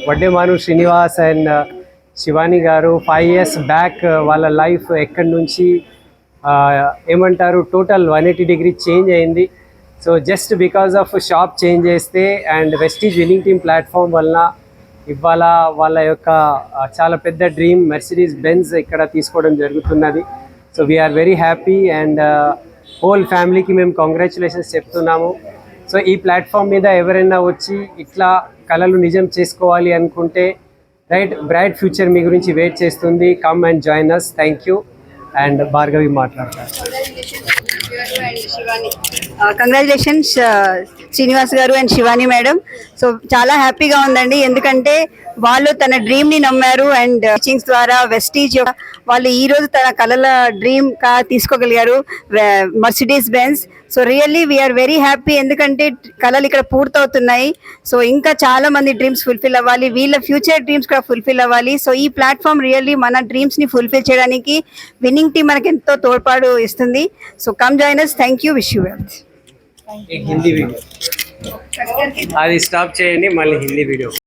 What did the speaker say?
Vaddemanu Srinivas and Shivani గారు 5 years back వాళ్ళ life ఎక్కడి నుంచి ఏమంటారు టోటల్ 180 degrees చేంజ్ అయింది. So just because of shop change చేస్తే and Vestige winning team platform వలన ఇవాళ వాళ్ళ యొక్క చాలా పెద్ద డ్రీమ్ మెర్సిడీస్ బెంజ్ ఇక్కడ తీసుకోవడం జరుగుతున్నది. So we're very happy and whole ఫ్యామిలీకి మేము కంగ్రాచులేషన్స్ చెప్తున్నాము. సో ఈ ప్లాట్ఫామ్ మీద ఎవరైనా వచ్చి ఇట్లా కళలు నిజం చేసుకోవాలి అనుకుంటే బ్రైట్ ఫ్యూచర్ మీ గురించి వెయిట్ చేస్తుంది. Come and join us. Thank you. And Bhargavi మాట్లాడతారు. కంగ్రాచులేషన్స్ శ్రీనివాస్ గారు అండ్ శివాని మేడం. సో చాలా హ్యాపీగా ఉందండి, ఎందుకంటే వాళ్ళు తన డ్రీమ్ ని నమ్మారు అండ్ టీచింగ్స్ ద్వారా వెస్టీజ్ వాళ్ళు ఈ రోజు తన కళల డ్రీమ్ తీసుకోగలిగారు, Mercedes Benz. So really we are very happy, ఎందుకంటే కళలు ఇక్కడ పూర్తవుతున్నాయి. సో ఇంకా చాలా మంది డ్రీమ్స్ ఫుల్ఫిల్ అవ్వాలి, వీళ్ళ ఫ్యూచర్ డ్రీమ్స్ కూడా ఫుల్ఫిల్ అవ్వాలి. సో ఈ ప్లాట్ఫామ్ రియల్లీ మన డ్రీమ్స్ ని ఫుల్ఫిల్ చేయడానికి విన్నింగ్ టీమ్ మనకి ఎంతో తోడ్పాటు ఇస్తుంది. So come join us. Thank you. Wish you well. Hindi video అది స్టాప్ చేయండి, మళ్ళీ హిందీ వీడియో.